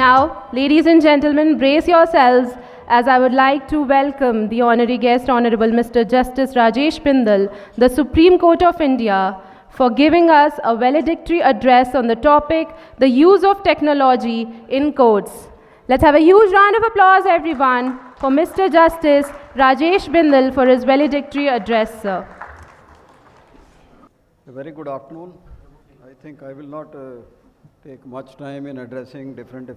Now, ladies and gentlemen, brace yourselves as I would like to welcome the honorary guest, Honourable Mr. Justice Rajesh Bindal, the Supreme Court of India, for giving us a valedictory address on the topic, the use of technology in courts. Let's have a huge round of applause, everyone, for Mr. Justice Rajesh Bindal for his valedictory address, sir. A very good afternoon. I think I will not take much time in addressing different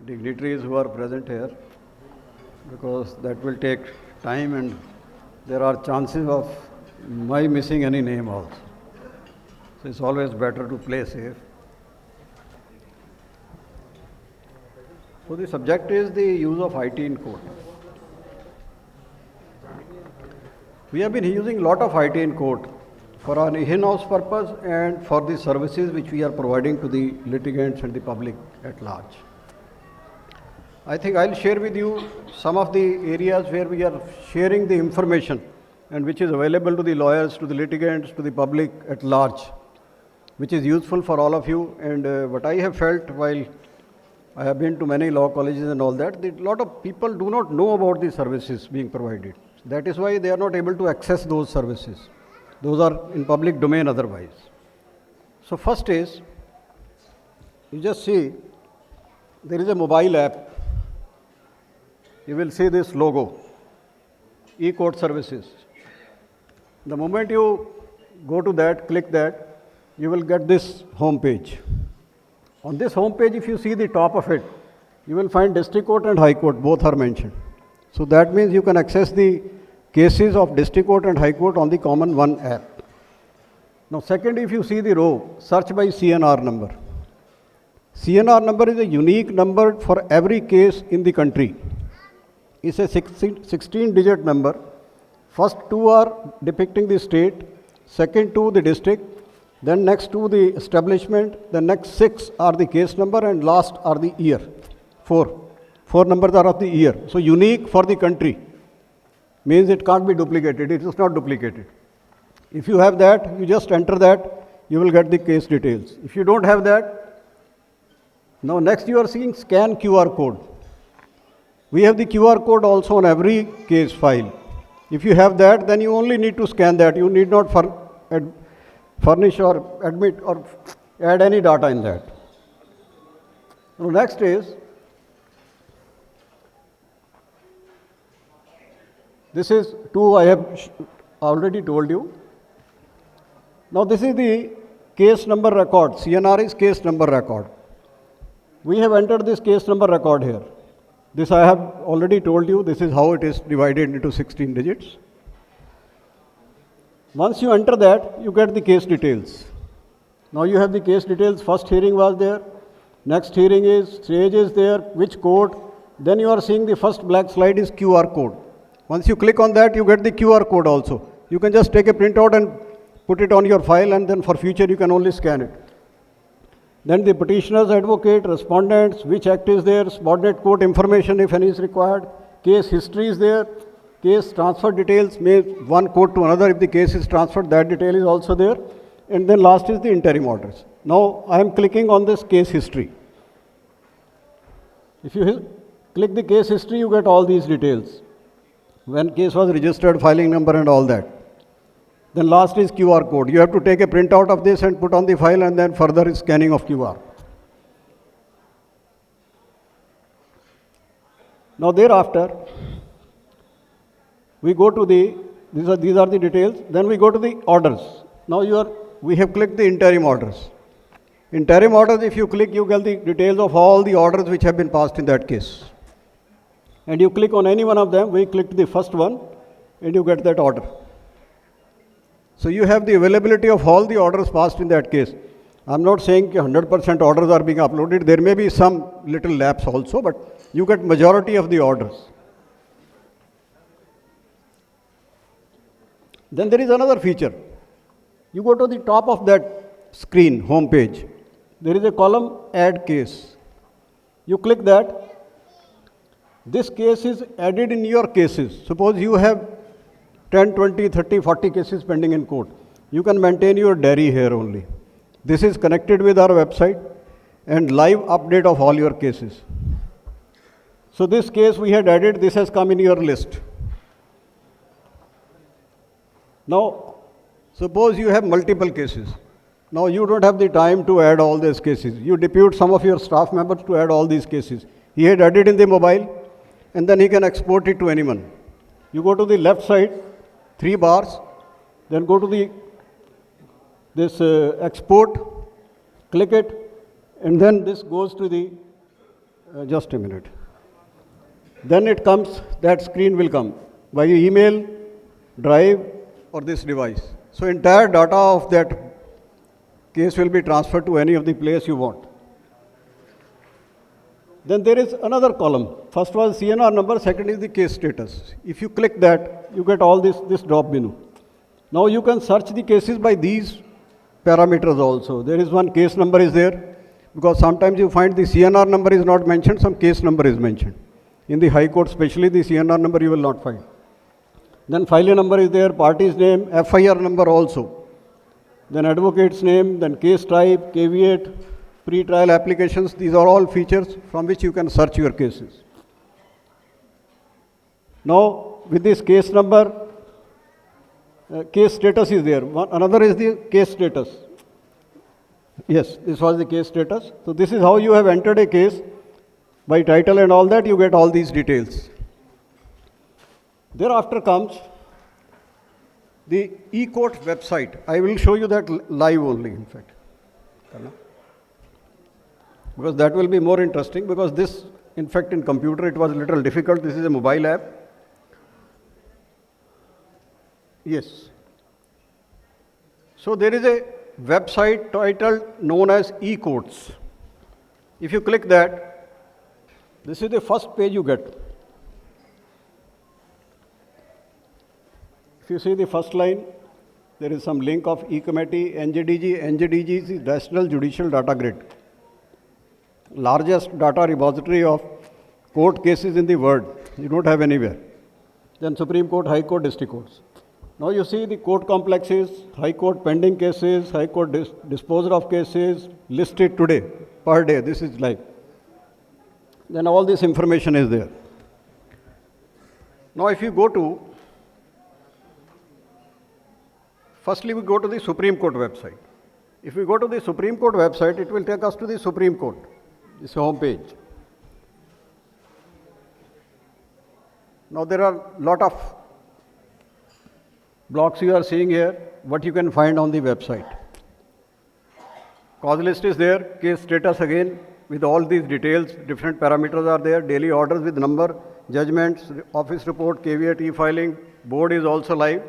dignitaries who are present here, because that will take time and there are chances of my missing any name also. So it's always better to play safe. So the subject is the use of IT in court. We have been using a lot of IT in court for our in-house purpose and for the services which we are providing to the litigants and the public at large. I think I'll share with you some of the areas where we are sharing the information and which is available to the lawyers, to the litigants, to the public at large, which is useful for all of you. And what I have felt while I have been to many law colleges and all that, a lot of people do not know about the services being provided. That is why they are not able to access those services. Those are in public domain otherwise. So first is, you just see, there is a mobile app. You will see this logo, e-court services. The moment you go to that, click that, you will get this home page. On this home page, if you see the top of it, you will find district court and high court, both are mentioned. So that means you can access the cases of district court and high court on the common one app. Now second, if you see the row, search by CNR number. CNR number is a unique number for every case in the country. It's a 16-digit number. First two are depicting the state, second two the district, then next two the establishment, the next six are the case number, and last are the year. Four numbers are of the year. So unique for the country. Means it can't be duplicated, it is not duplicated. If you have that, you just enter that, you will get the case details. If you don't have that, now next you are seeing scan QR code. We have the QR code also on every case file. If you have that, then you only need to scan that. You need not furnish or admit or add any data in that. Now next is, this is two I have already told you. Now this is the case number record. CNR is case number record. We have entered this case number record here. This I have already told you. This is how it is divided into 16 digits. Once you enter that, you get the case details. Now you have the case details. First hearing was there. Next hearing is, stage is there, which court. Then you are seeing the first black slide is QR code. Once you click on that, you get the QR code also. You can just take a printout and put it on your file, and then for future you can only scan it. Then the petitioners, advocate, respondents, which act is there, subordinate court information if any is required, case history is there, case transfer details, may one court to another, if the case is transferred, that detail is also there. And then last is the interim orders. Now I am clicking on this case history. If you click the case history, you get all these details. When case was registered, filing number and all that. Then last is QR code. You have to take a printout of this and put on the file, and then further is scanning of QR. Now thereafter, we go to the, these are the details, then we go to the orders. Now we have clicked the interim orders. Interim orders, if you click, you get the details of all the orders which have been passed in that case. And you click on any one of them, we clicked the first one, and you get that order. So you have the availability of all the orders passed in that case. I'm not saying 100% orders are being uploaded. There may be some little lapse also, but you get majority of the orders. Then there is another feature. You go to the top of that screen, home page. There is a column, add case. You click that. This case is added in your cases. Suppose you have 10, 20, 30, 40 cases pending in court. You can maintain your diary here only. This is connected with our website, and live update of all your cases. So this case we had added, this has come in your list. Now, suppose you have multiple cases. Now you don't have the time to add all these cases. You depute some of your staff members to add all these cases. He had added in the mobile, and then he can export it to anyone. You go to the left side, 3 bars, then go to this export, click it, and then this goes to the, just a minute. Then it comes, that screen will come by email, drive, or this device. So entire data of that case will be transferred to any of the place you want. Then there is another column. First was CNR number, second is the case status. If you click that, you get all this drop menu. Now you can search the cases by these parameters also. There is one case number is there, because sometimes you find the CNR number is not mentioned, some case number is mentioned. In the High Court, especially the CNR number you will not find. Then file number is there, party's name, FIR number also. Then advocate's name, then case type, caveat, pre-trial applications. These are all features from which you can search your cases. Now, with this case number, case status is there. Another is the case status. Yes, this was the case status. So this is how you have entered a case. By title and all that, you get all these details. Thereafter comes the e-court website. I will show you that live only, in fact. Because that will be more interesting, because this, in fact, in computer it was a little difficult. This is a mobile app. Yes. So there is a website titled known as e-courts. If you click that, this is the first page you get. If you see the first line, there is some link of e-committee, NJDG. NJDG is the National Judicial Data Grid, largest data repository of court cases in the world. You don't have anywhere. Then Supreme Court, High Court, District Courts. Now you see the court complexes, High Court pending cases, High Court disposal of cases, listed today, per day. This is live. Then all this information is there. Now if you go to, firstly we go to the Supreme Court website. If we go to the Supreme Court website, it will take us to the Supreme Court, this home page. Now there are a lot of blocks you are seeing here, what you can find on the website. Cause list is there, case status again, with all these details, different parameters are there, daily orders with number, judgments, office report, caveat, e-filing, board is also live.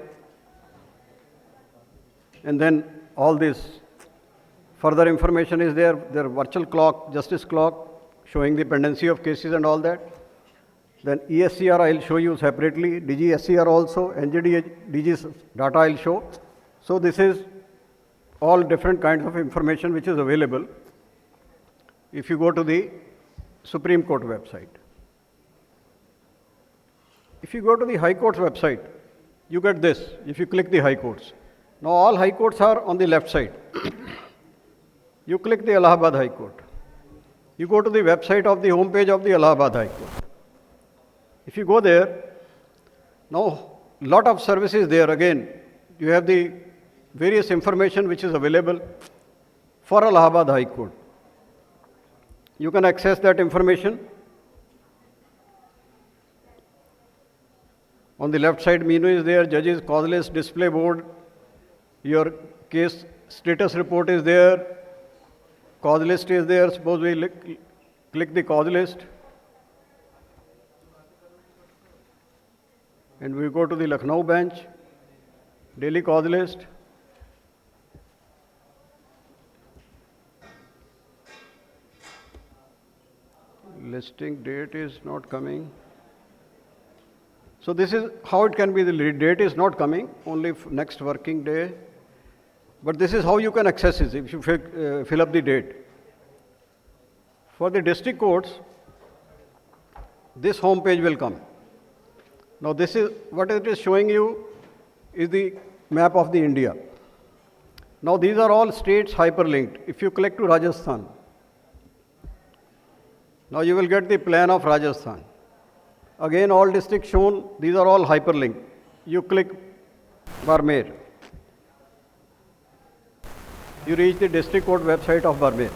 And then all this further information is there, their virtual clock, justice clock, showing the pendency of cases and all that. Then ESCR I will show you separately, DGSCR also, NJDG's data I will show. So this is all different kinds of information which is available if you go to the Supreme Court website. If you go to the High Court's website, you get this, if you click the High Courts. Now all High Courts are on the left side. You click the Allahabad High Court. You go to the website of the home page of the Allahabad High Court. If you go there, now lot of services there again. You have the various information which is available for Allahabad High Court. You can access that information. On the left side menu is there, judges, cause list, display board, your case status report is there, cause list is there. Suppose we click the cause list and we go to the Lucknow bench, daily cause list. Listing date is not coming. So this is how it can be. The date is not coming, only next working day. But this is how you can access it if you fill up the date. For the district courts, this home page will come. Now this is what it is showing you is the map of the India. Now these are all states hyperlinked. If you click to Rajasthan, Now you will get the plan of Rajasthan. Again, all districts shown, these are all hyperlinked. You click Barmer. You reach the district court website of Barmer.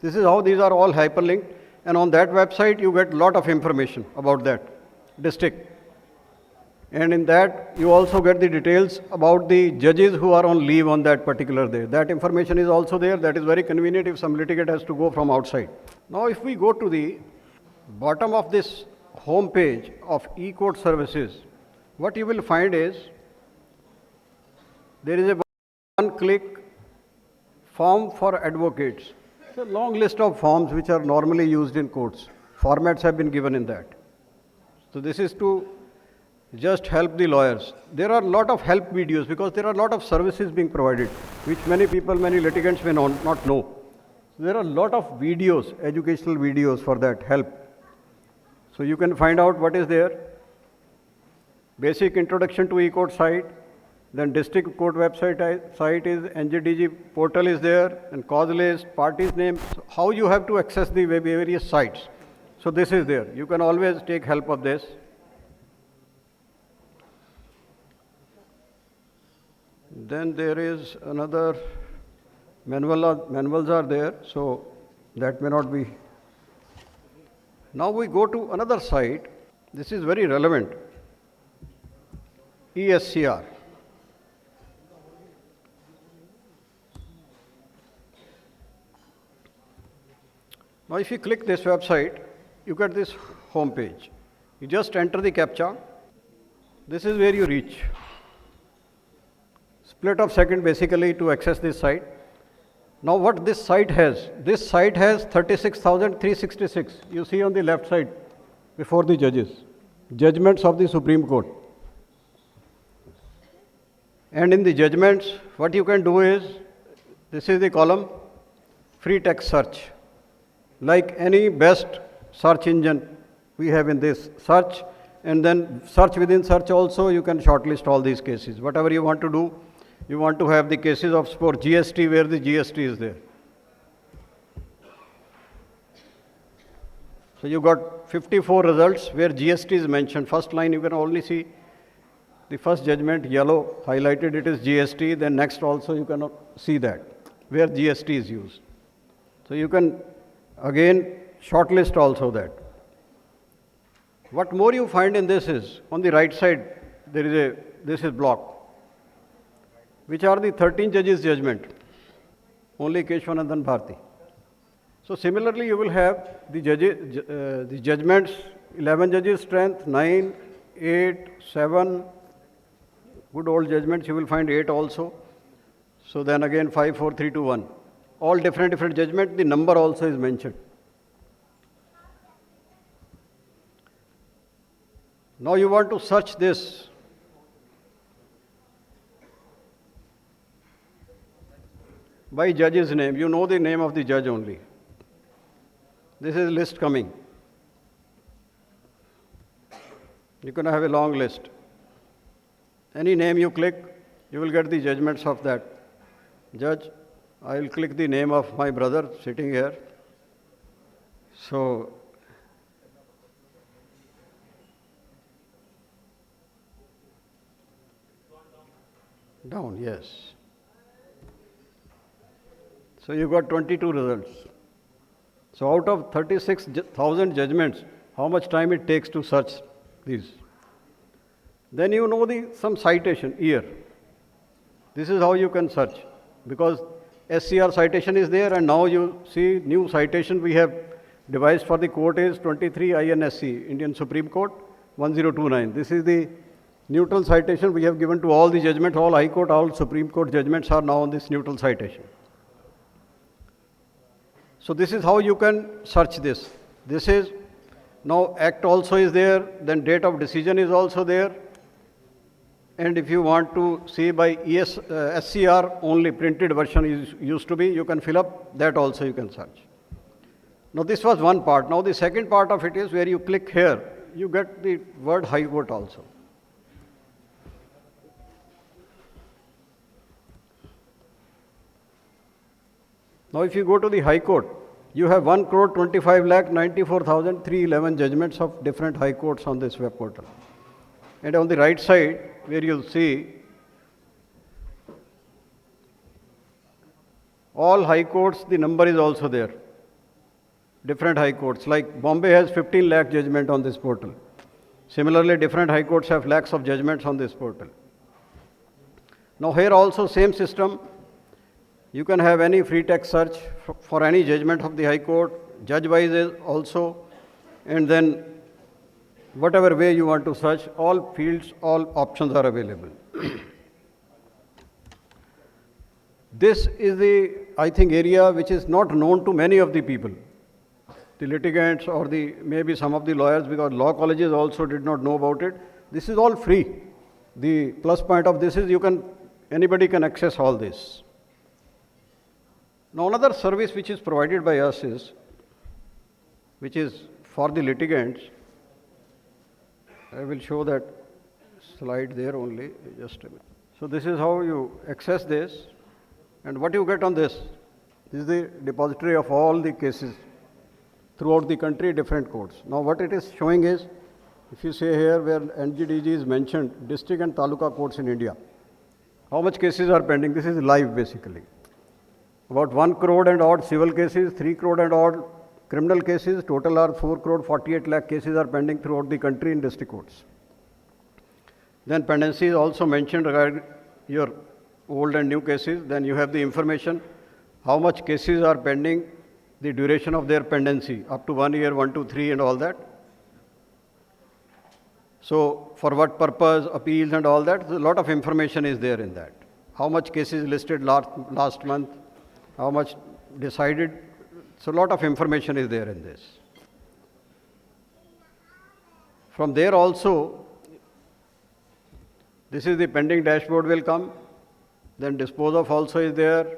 This is how these are all hyperlinked, and on that website you get lot of information about that district. And in that you also get the details about the judges who are on leave on that particular day. That information is also there. That is very convenient if some litigant has to go from outside. Now if we go to the bottom of this home page of e-court services, what you will find is there is a one-click form for advocates. It's a long list of forms which are normally used in courts. Formats have been given in that. So this is to just help the lawyers. There are a lot of help videos because there are a lot of services being provided which many people, many litigants may not know. So there are a lot of videos, educational videos for that help. So you can find out what is there. Basic introduction to e-court site, then district court website site is, NJDG portal is there, and cause list, parties name, so how you have to access the various sites. So this is there. You can always take help of this. Then there is another manuals are there, so that may not be. Now we go to another site. This is very relevant. ESCR. Now if you click this website, you get this home page. You just enter the CAPTCHA. This is where you reach. Split of second basically to access this site. Now what this site has 36,366. You see on the left side before the judges. Judgments of the Supreme Court. And in the judgments, what you can do is, this is the column, free text search. Like any best search engine we have in this search, and then search within search also you can shortlist all these cases. Whatever you want to do, you want to have the cases of for GST where the GST is there. So you got 54 results where GST is mentioned. First line you can only see the first judgment yellow highlighted, it is GST, then next also you cannot see that where GST is used. So you can again shortlist also that. What more you find in this is, on the right side there is this is block, which are the 13 judges judgment, only Keshwanandan Bharti. So similarly you will have the judgments, 11 judges strength, 9, 8, 7, good old judgments you will find 8 also. So then again 5, 4, 3, 2, 1. All different judgment, the number also is mentioned. Now you want to search this. By judge's name, you know the name of the judge only. This is list coming. You can have a long list. Any name you click, you will get the judgments of that judge. I will click the name of my brother sitting here. So, down, yes. So you got 22 results. So out of 36,000 judgments, how much time it takes to search these? Then you know some citation, year. This is how you can search, because SCR citation is there, and now you see new citation we have devised for the court is 23 INSC, Indian Supreme Court 1029. This is the neutral citation we have given to all the judgments, all High Court, all Supreme Court judgments are now on this neutral citation. So this is how you can search this. This is, now act also is there, then date of decision is also there. And if you want to see by SCR only printed version is used to be, you can fill up, that also you can search. Now this was one part. Now the second part of it is where you click here, you get the word High Court also. Now if you go to the High Court, You have 1 crore 25 lakh 94,311 judgments of different high courts on this web portal. And on the right side, where you'll see all high courts, the number is also there. Different high courts, like Bombay has 15 lakh judgment on this portal. Similarly, different high courts have lakhs of judgments on this portal. Now here also same system. You can have any free text search for any judgment of the high court, judge-wise also, and then whatever way you want to search, all fields, all options are available. This is the, I think, area which is not known to many of the people, the litigants or the maybe some of the lawyers, because law colleges also did not know about it. This is all free. The plus point of this is anybody can access all this. Now another service which is provided by us is, which is for the litigants. I will show that slide there only, just a minute. So this is how you access this, and what you get on this. This is the depository of all the cases throughout the country, different courts. Now what it is showing is, if you say here where NGDG is mentioned, district and taluka courts in India, how much cases are pending? This is live basically. About 1 crore and odd civil cases, 3 crore and odd criminal cases, total are 4 crore 48 lakh cases are pending throughout the country in district courts. Then pendency is also mentioned regarding your old and new cases. Then you have the information, how much cases are pending, the duration of their pendency, up to 1 year, 1 to 3 and all that. So for what purpose, appeals and all that, a lot of information is there in that. How much cases listed last month, how much decided. So a lot of information is there in this. From there also, this is the pending dashboard will come. Then dispose of also is there.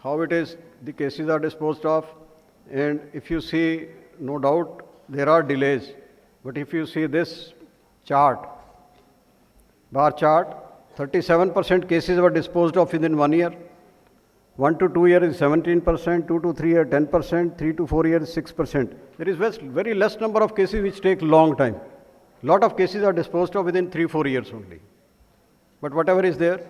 How it is, the cases are disposed of. And if you see, no doubt, there are delays. But if you see this chart, bar chart, 37% cases were disposed of within 1 year. 1 to 2 years is 17%, 2 to 3 years 10%, 3 to 4 years 6%. There is very less number of cases which take long time. Lot of cases are disposed of within 3-4 years only. But whatever is there.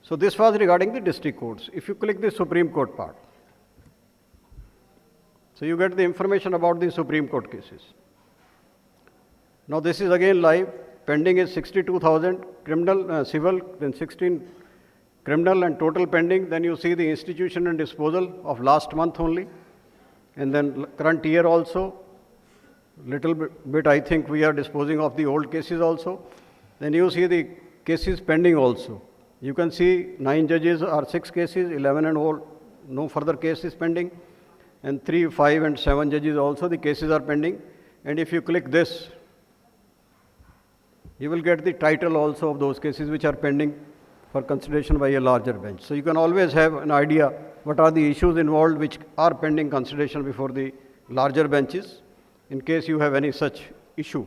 So this was regarding the district courts. If you click the Supreme Court part, so you get the information about the Supreme Court cases. Now this is again live. Pending is 62,000 criminal, civil, then 16 criminal and total pending. Then you see the institution and disposal of last month only. And then current year also. Little bit I think we are disposing of the old cases also. Then you see the cases pending also. You can see 9 judges are 6 cases, 11 and all, no further cases pending. And 3, 5 and 7 judges also, the cases are pending. And if you click this, you will get the title also of those cases which are pending for consideration by a larger bench. So you can always have an idea what are the issues involved which are pending consideration before the larger benches in case you have any such issue.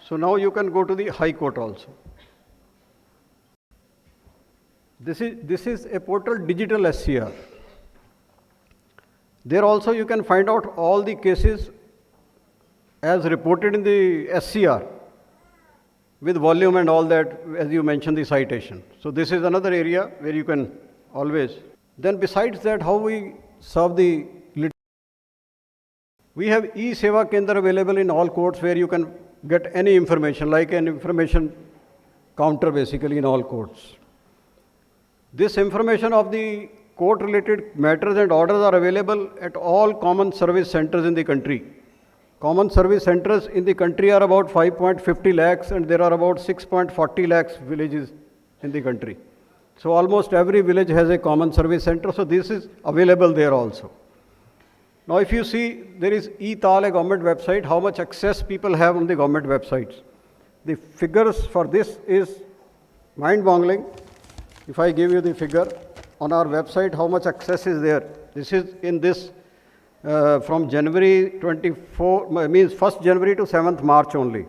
So now you can go to the High Court also. This is a portal digital SCR. There also you can find out all the cases as reported in the SCR with volume and all that, as you mentioned the citation. So this is another area where you can always. Then besides that, how we serve the we have e-Seva Kendra available in all courts where you can get any information, like an information counter basically in all courts. This information of the court-related matters and orders are available at all common service centers in the country. Common service centers in the country are about 5.50 lakhs and there are about 6.40 lakhs villages in the country. So almost every village has a common service center, so this is available there also. Now if you see, there is e-Tal, a government website, how much access people have on the government websites. The figures for this is mind-boggling. If I give you the figure on our website, how much access is there. This is in this from January 24, means 1st January to 7th March only.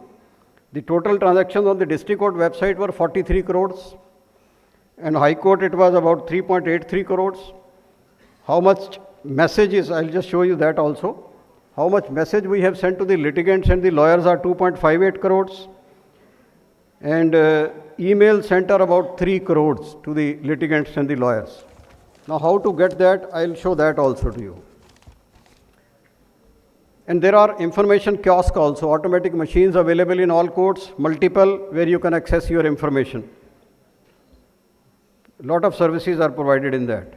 The total transactions on the district court website were 43 crores. And High Court it was about 3.83 crores. How much messages, I'll just show you that also. How much message we have sent to the litigants and the lawyers are 2.58 crores. And email sent are about 3 crores to the litigants and the lawyers. Now how to get that, I'll show that also to you. And there are information kiosks also, automatic machines available in all courts, multiple, where you can access your information. A lot of services are provided in that.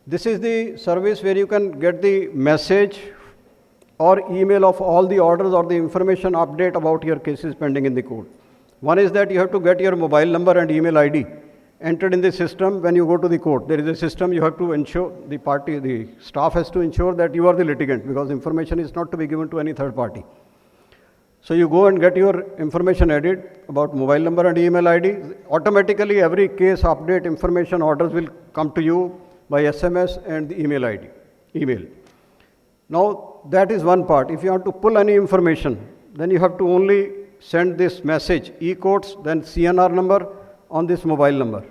This is the service where you can get the message or email of all the orders or the information update about your cases pending in the court. One is that you have to get your mobile number and email ID entered in the system when you go to the court. There is a system you have to ensure, the staff has to ensure that you are the litigant, because information is not to be given to any third party. So you go and get your information added about mobile number and email ID. Automatically every case update information orders will come to you by SMS and the email. Now that is one part. If you want to pull any information, then you have to only send this message, e-courts, then CNR number on this mobile number.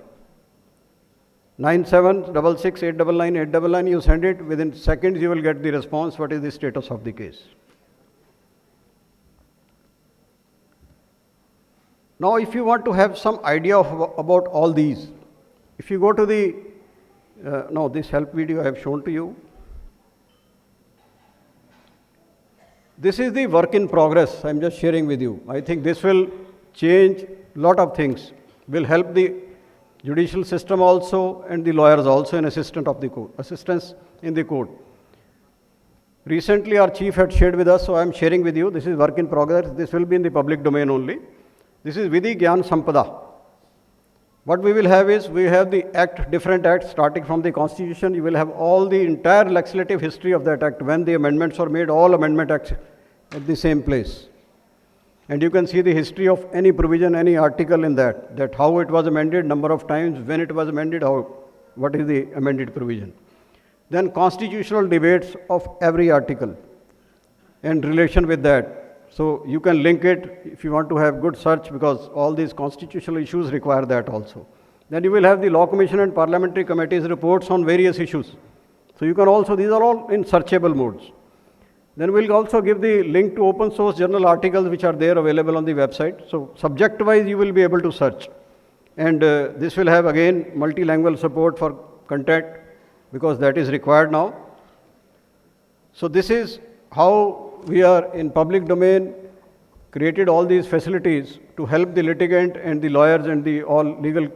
9766899899, you send it, within seconds you will get the response, what is the status of the case. Now if you want to have some idea about all these, if you go to the, this help video I have shown to you. This is the work in progress I am just sharing with you. I think this will change a lot of things, will help the judicial system also and the lawyers also in assistance in the court. Recently our chief had shared with us, so I am sharing with you. This is work in progress. This will be in the public domain only. This is Vidhi Gyan Sampada. What we will have is, we have the act, different acts starting from the constitution. You will have all the entire legislative history of that act. When the amendments were made, all amendment acts at the same place. And you can see the history of any provision, any article in that how it was amended, number of times, when it was amended, what is the amended provision. Then constitutional debates of every article and relation with that. So you can link it if you want to have good search, because all these constitutional issues require that also. Then you will have the Law Commission and Parliamentary Committees reports on various issues. So you can also, these are all in searchable modes. Then we'll also give the link to open source journal articles which are there available on the website. So subject wise you will be able to search. And this will have again multilingual support for content, because that is required now. So this is how we are in public domain created all these facilities to help the litigant and the lawyers and the all legal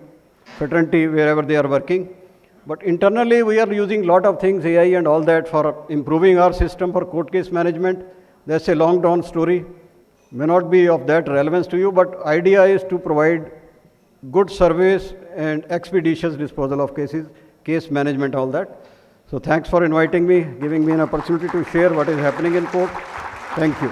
fraternity wherever they are working. But internally we are using lot of things, AI and all that, for improving our system for court case management. That's a long down story, may not be of that relevance to you, but idea is to provide good service and expeditious disposal of cases, case management, all that. So thanks for inviting me, giving me an opportunity to share what is happening in court. Thank you.